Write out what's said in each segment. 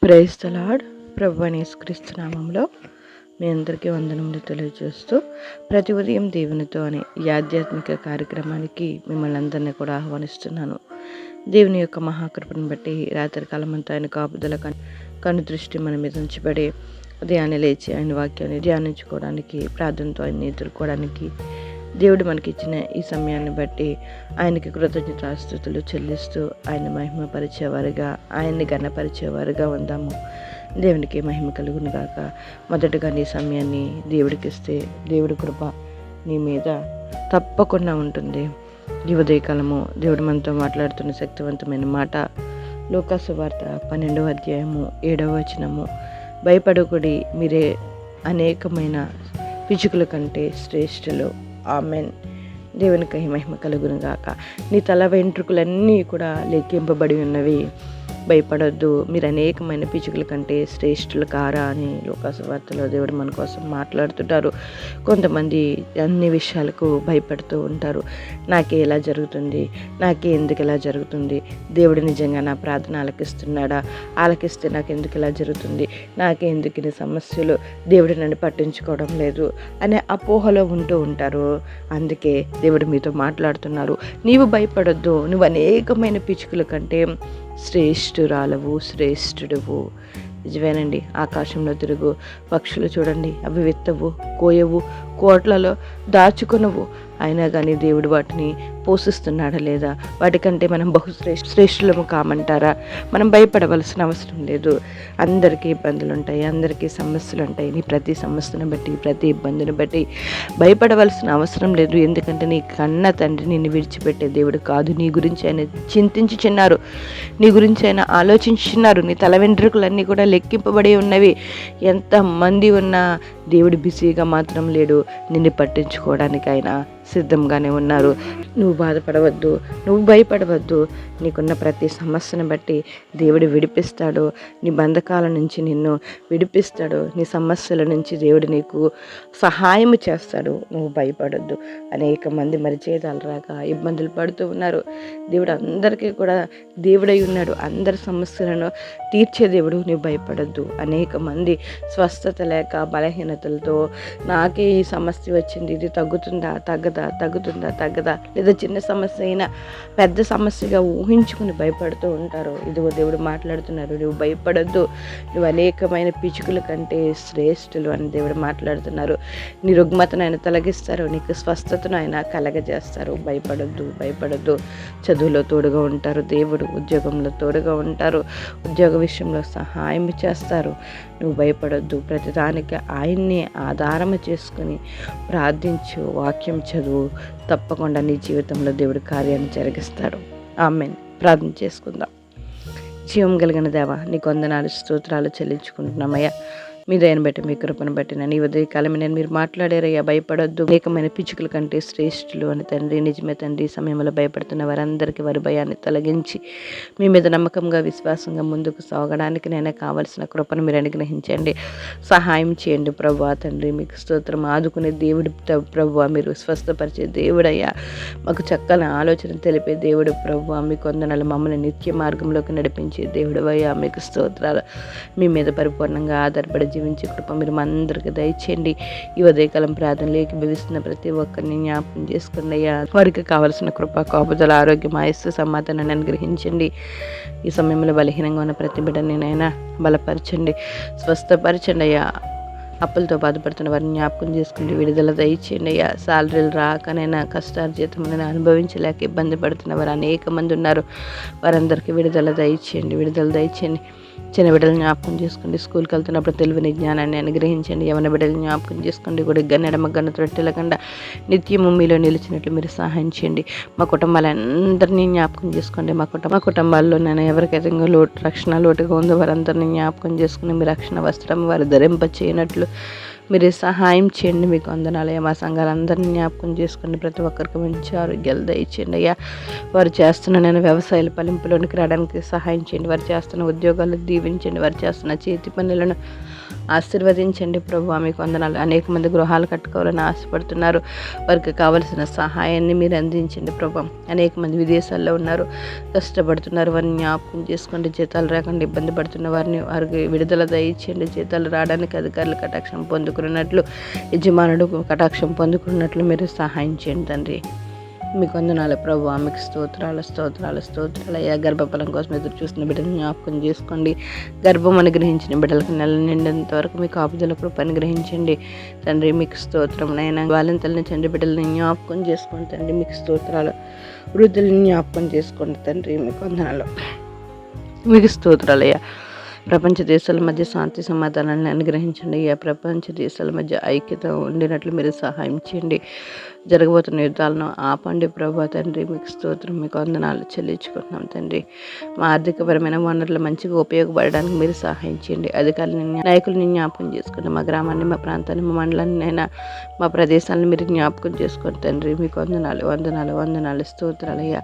Praise the lord. ప్రభువైన యేసుక్రీస్తు నామములో మీ అందరికీ వందనములు తెలియజేస్తూ ప్రతి ఉదయం దేవునితో అనే ఈ ఆధ్యాత్మిక కార్యక్రమానికి మిమ్మల్ని అందరినీ కూడా ఆహ్వానిస్తున్నాను. దేవుని యొక్క మహాకృపను బట్టి రాత్రికాలం అంతా ఆయన కాపుదల కను దృష్టి మన మీద ఉంచబడి ఉదయాన్నే లేచి ఆయన వాక్యాన్ని ధ్యానించుకోవడానికి, ప్రార్థనతో ఆయన్ని ఎదుర్కోవడానికి దేవుడు మనకిచ్చిన ఈ సమయాన్ని బట్టి ఆయనకి కృతజ్ఞతాస్తుతులు చెల్లిస్తూ ఆయన మహిమపరిచేవారుగా, ఆయన్ని ఘనపరిచేవారుగా ఉందాము. దేవునికి మహిమ కలుగును గాక. మొదటగా నీ సమయాన్ని దేవుడికి ఇస్తే దేవుడి కృప నీ మీద తప్పకుండా ఉంటుంది. ఈ ఉదయకాలము దేవుడు మనతో మాట్లాడుతున్న శక్తివంతమైన మాట లూకా సువార్త 12వ అధ్యాయము 7వ వచనము. భయపడకుడి, మీరే అనేకమైన పిచుకుల కంటే శ్రేష్ఠులు. ఆమెన్. దేవునికి మహిమ కలుగును గాక. నీ తల వెంట్రుకలన్నీ కూడా లెక్కింపబడి ఉన్నవి. భయపడొద్దు, మీరు అనేకమైన పిచుకుల కంటే శ్రేష్ఠులు కారా అని లూకా సువార్తలో దేవుడు మన కోసం మాట్లాడుతుంటారు. కొంతమంది అన్ని విషయాలకు భయపడుతూ ఉంటారు. నాకే ఇలా జరుగుతుంది, నాకే ఎందుకు ఇలా జరుగుతుంది, దేవుడు నిజంగా నా ప్రార్థన ఆలకిస్తున్నాడా, ఆలకిస్తే నాకు ఎందుకు ఇలా జరుగుతుంది, నాకే ఎందుకు ఇన్ని సమస్యలు, దేవుడు నన్ను పట్టించుకోవడం లేదు అనే అపోహలో ఉంటూ ఉంటారు. అందుకే దేవుడు మీతో మాట్లాడుతున్నారు. నీవు భయపడొద్దు, నువ్వు అనేకమైన పిచుకుల కంటే శ్రేష్ఠురాలవు, శ్రేష్ఠుడువు. నిజమేనండి. ఆకాశంలో తిరుగు పక్షులు చూడండి, అవి విత్తవు, కోయవు, కోట్లలో దాచుకొనవు, అయినా కానీ దేవుడు వాటిని పోషిస్తున్నాడా లేదా? వాటికంటే మనం శ్రేష్ఠులము కామంటారా? మనం భయపడవలసిన అవసరం లేదు. అందరికీ ఇబ్బందులు ఉంటాయి, అందరికీ సమస్యలు ఉంటాయి. నీ ప్రతి సమస్యను బట్టి, ప్రతి ఇబ్బందిని బట్టి భయపడవలసిన అవసరం లేదు. ఎందుకంటే నీ కన్న తండ్రి నిన్ను విడిచిపెట్టే దేవుడు కాదు. నీ గురించి ఆయన చింతించుచున్నారు, నీ గురించి ఆయన ఆలోచించుచున్నారు. నీ తల వెంట్రుకలన్నీ కూడా లెక్కింపబడి ఉన్నవి. ఎంతమంది ఉన్నా దేవుడు బిజీగా మాత్రం లేడు. నిన్ను పట్టించుకోవడానికి ఆయన సిద్ధంగానే ఉన్నారు. నువ్వు బాధపడవద్దు, నువ్వు భయపడవద్దు. నీకున్న ప్రతి సమస్యను బట్టి దేవుడు విడిపిస్తాడు. నీ బంధకాల నుంచి నిన్ను విడిపిస్తాడు. నీ సమస్యల నుంచి దేవుడు నీకు సహాయం చేస్తాడు. నువ్వు భయపడొద్దు. అనేక మంది మరి జీతాలు రాక ఇబ్బందులు పడుతూ ఉన్నారు. దేవుడు అందరికీ కూడా దేవుడై ఉన్నాడు. అందరి సమస్యలను తీర్చే దేవుడు. నువ్వు భయపడొద్దు. అనేక మంది స్వస్థత లేక బలహీనతలతో నాకే ఈ సమస్య వచ్చింది, ఇది తగ్గుతుందా తగ్గుతుందా లేదా చిన్న సమస్య అయినా పెద్ద సమస్యగా ఊహించుకుని భయపడుతూ ఉంటారు. ఇదిగో దేవుడు మాట్లాడుతున్నారు. నువ్వు భయపడొద్దు, నువ్వు అనేకమైన పిచుకుల కంటే శ్రేష్ఠులు అని దేవుడు మాట్లాడుతున్నారు. నీ రుగ్మతను ఆయన తొలగిస్తారు, నీకు స్వస్థతను ఆయన కలగజేస్తారు. భయపడొద్దు. చదువులో తోడుగా ఉంటారు దేవుడు, ఉద్యోగంలో తోడుగా ఉంటారు, ఉద్యోగ విషయంలో సహాయం చేస్తారు. నువ్వు భయపడొద్దు. ప్రతిదానికి ఆయన్ని ఆధారము చేసుకుని ప్రార్థించు, వాక్యం చదువు. తప్పకుండా నీ జీవితంలో దేవుడు కార్యాన్ని జరిగిస్తాడు. ఆమేన్. ప్రార్థన చేసుకుందాం. జీవం కలిగిన దేవా, నీకు వందనాలు, స్తోత్రాలు చెల్లించుకుంటున్నామయ్యా. మీ దయను బట్టి, మీ కృపను బట్టి నన్ను ఈ ఉదయకాలం నేను మీరు మాట్లాడారయ్యా. భయపడొద్దు, అనేకమైన పిచుకుల కంటే శ్రేష్ఠులు అని తండ్రి. నిజమే తండ్రి. సమయంలో భయపడుతున్న వారందరికీ వారి భయాన్ని తొలగించి మీ మీద నమ్మకంగా, విశ్వాసంగా ముందుకు సాగడానికి నేను కావలసిన కృపను మీరు అనుగ్రహించండి, సహాయం చేయండి ప్రభువా. తండ్రి మీకు స్తోత్రం. ఆదుకునే దేవుడు ప్రభువా, మీరు స్వస్థపరిచే దేవుడయ్యా, మాకు చక్కని ఆలోచన తెలిపే దేవుడు ప్రభువా. మీకు వందనాలు. మమ్మల్ని నిత్య మార్గంలోకి నడిపించే దేవుడు అయ్యా, మీకు స్తోత్రాలు. మీ మీద పరిపూర్ణంగా ఆధారపడి జీవించే కృప మీరు మా అందరికీ దయచేయండి. ఈ ఉదయకాలం ప్రార్థనలోకి భవిస్తున్న ప్రతి ఒక్కరిని జ్ఞాపకం చేసుకోండి అయ్యా. వారికి కావలసిన కృప, కాపుదల, ఆరోగ్యం, ఆయుస్సు, సమాధానాన్ని అనుగ్రహించండి. ఈ సమయంలో బలహీనంగా ఉన్న ప్రతి బిడ్డని నైనా బలపరచండి, స్వస్థపరచండి అయ్యా. అప్పులతో బాధపడుతున్న వారిని జ్ఞాపకం చేసుకుంటే విడుదల దయచేయండి అయ్యా. సాలరీలు రాకనైనా కష్టార్జితమైన అనుభవించలేక ఇబ్బంది పడుతున్న వారు అనేక మంది ఉన్నారు. వారందరికీ విడుదల దయచేయండి. చిన్న బిడ్డలు జ్ఞాపకం చేసుకోండి. స్కూల్కి వెళ్తున్నప్పుడు తెలివిని, జ్ఞానాన్ని అనుగ్రహించండి. యవన బిడ్డలు జ్ఞాపకం చేసుకోండి. గుడిగా నెడమగన్న త్రొట్టెలకుండా నిత్యము మీలో నిలిచినట్లు మీరు సహాయం చేయండి. మా కుటుంబాలందరినీ జ్ఞాపకం చేసుకోండి. మా కుటుంబాల్లో నేను ఎవరికైతే రక్షణ లోటుగా ఉందో వారందరినీ జ్ఞాపకం చేసుకుని మీ రక్షణ వస్త్రం వారు ధరింప చేయనట్లు మీరు సహాయం చేయండి. మీకు వందనాలయ్యా. మా సంఘాలందరినీ జ్ఞాపకం చేసుకోండి. ప్రతి ఒక్కరికి మంచి ఆరోగ్యాలు దయచేయండి అయ్యా. వారు చేస్తున్న నేను వ్యవసాయాల ఫలింపులోనికి రావడానికి సహాయం చేయండి. వారు చేస్తున్న ఉద్యోగాలు దీవించండి. వారు చేస్తున్న చేతి పనులను ఆశీర్వదించండి ప్రభు. మీకు వందనాలు. అనేక మంది గృహాలు కట్టుకోవాలని ఆశపడుతున్నారు. వారికి కావలసిన సహాయాన్ని మీరు అందించండి ప్రభు. అనేక మంది విదేశాల్లో ఉన్నారు, కష్టపడుతున్నారు. వారిని జ్ఞాపకం చేసుకోండి. జీతాలు రాకుండా ఇబ్బంది పడుతున్న వారికి విడుదల దయచేయండి. జీతాలు రావడానికి అధికారులు కటాక్షం పొందుకున్నట్లు, యజమానుడు కటాక్షం పొందుకున్నట్లు మీరు సహాయం చేయండి తండ్రి. మీకు వందనాలు ప్రభు. మీకు స్తోత్రాలు అయ్యా. గర్భఫలం కోసం ఎదురు చూస్తున్న బిడ్డలు జ్ఞాపకం చేసుకోండి. గర్భం అనుగ్రహించిన బిడ్డలకు నెల నిండినంత వరకు మీకు ఆపుదల కృప అనుగ్రహించండి తండ్రి. మీకు స్తోత్రం నైనా. బాలింతలని చండి బిడ్డలని జ్ఞాపకం చేసుకోండి తండ్రి. మీకు స్తోత్రాలు. వృద్ధులని జ్ఞాపకం చేసుకోండి తండ్రి. మీకు వందనాలు. మీకు స్తోత్రాలయ్యా. ప్రపంచ దేశాల మధ్య శాంతి సమాధానాన్ని అనుగ్రహించండి అయ్యా. ప్రపంచ దేశాల మధ్య ఐక్యత ఉండినట్లు మీరు సహాయం చేయండి. జరగబోతున్న యుద్ధాలను ఆపండి ప్రభు తండ్రి. మీకు స్తోత్రం. మీకు వందనాలు చెల్లించుకుంటున్నాం తండ్రి. మా ఆర్థికపరమైన వనరులు మంచిగా ఉపయోగపడడానికి మీరు సహాయం చేయండి. అధికారులని, నాయకులని జ్ఞాపకం చేసుకోండి. మా గ్రామాన్ని, మా ప్రాంతాన్ని, మా మండలాన్ని అయినా మా ప్రదేశాలను మీరు జ్ఞాపకం చేసుకోండి తండ్రి. మీకు వందనాలు స్తోత్రాలయ్యా.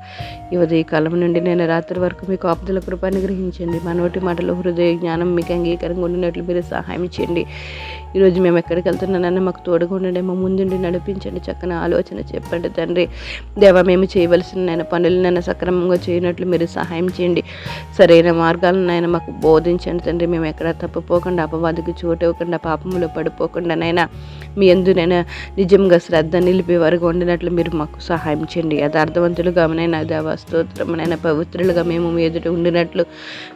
ఈ ఉదయ కాలం నుండి నేను రాత్రి వరకు మీకు ఆపుదల కృప అనుగ్రహించండి. మా నోటి మాటలు, హృదయ జ్ఞానం మీకు అంగీకారంగా ఉండినట్లు మీరు సహాయం చేయండి. ఈరోజు మేము ఎక్కడికి వెళ్తున్నానన్నా మాకు తోడుగా ఉండండి. మా ముందుండి నడిపించండి. చక్కని ఆలోచన చెప్పండి తండ్రి. దేవా, మేము చేయవలసిన పనులనైనా సక్రమంగా చేయనట్లు మీరు సహాయం చేయండి. సరైన మార్గాలను మాకు బోధించండి తండ్రి. మేము ఎక్కడ తప్పిపోకుండా, అపవాదికి చోటు ఇవ్వకుండా, పాపములో పడిపోకుండా నైనా మీ యందునైనా నిజంగా శ్రద్ధ నిలిపే వరకు ఉండినట్లు మీరు మాకు సహాయం చేయండి. యథార్థవంతులుగా దేవా స్తోత్రమునైనా పవిత్రులుగా మేము మీ ఎదుట ఉండినట్లు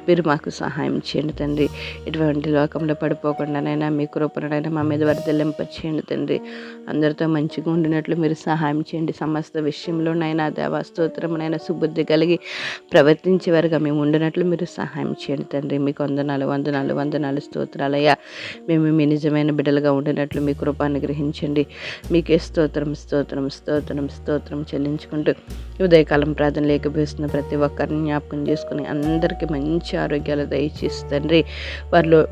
మీరు మాకు సహాయం చేయండి తండ్రి. ఇటువంటి లోకంలో పడిపోకుండానైనా మీ కృపణనైనా మా మీద వర్ధిల్లింపచేయండి తండ్రి. అందరితో మంచిగా ఉండినట్లు మీరు సహాయం చేయండి. సమస్త విషయంలోనైనా దేవా స్తోత్రమునైనా సుబుద్ధి కలిగి ప్రవర్తించేవారుగా మేము ఉండినట్లు మీరు సహాయం చేయండి తండ్రి. మీకు వందనాలు స్తోత్రాలయ్యా. మేము మీ నిజమైన బిడ్డలుగా ఉండినట్లు మీ కృప అనుగ్రహించండి. మీకే స్తోత్రం చెల్లించుకుంటూ ఉదయకాలం ప్రార్థన లేకపోతున్న ప్రతి ఒక్కరిని జ్ఞాపకం చేసుకుని అందరికీ మంచి ఆరోగ్యాలు దయచేసి తండ్రి.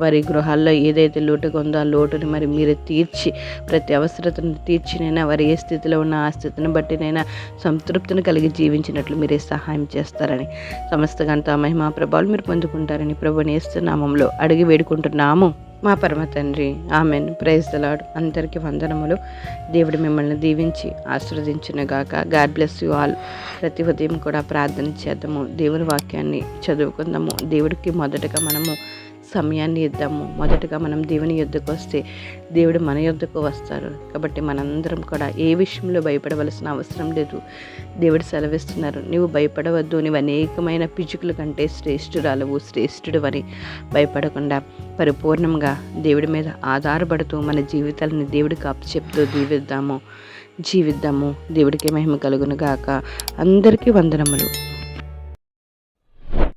వారి గృహాల్లో ఏదైతే లోటుగా ఉందో ఆ లోటుని మరి మీరు తీర్చి, ప్రతి అవసరతను తీర్చినైనా వారి ఏ స్థితిలో ఉన్న ఆ స్థితిని బట్టినైనా సంతృప్తిని కలిగి జీవించినట్లు మీరే సహాయం చేస్తారని, సమస్త ఘనత మహిమా ప్రభావాలు మీరు పొందుకుంటారని ప్రభువుని యేసు నామములో అడిగి వేడుకుంటున్నాము మా పరమ తండ్రి. ఆమెన్. Praise the Lord. అందరికీ వందనములు. దేవుడు మిమ్మల్ని దీవించి ఆశీర్వదించునుగాక. God bless you all. ప్రతి ఉదయం కూడా ప్రార్థన చేద్దాము. దేవుని వాక్యాన్ని చదువుకుందాము. దేవుడికి మొదటగా మనము సమయాన్ని ఇద్దాము. మొదటగా మనం దేవుని యొద్దకు వస్తే దేవుడు మన యొద్దకు వస్తారు. కాబట్టి మనందరం కూడా ఏ విషయంలో భయపడవలసిన అవసరం లేదు. దేవుడు సెలవిస్తున్నారు, నువ్వు భయపడవద్దు, నువ్వు అనేకమైన పిచుకుల కంటే శ్రేష్ఠుడు అని భయపడకుండా పరిపూర్ణంగా దేవుడి మీద ఆధారపడుతూ మన జీవితాలని దేవుడికి అప్పచెప్తూ జీవిద్దాము. దేవుడికి మహిమ కలుగును గాక. అందరికీ వందనములు.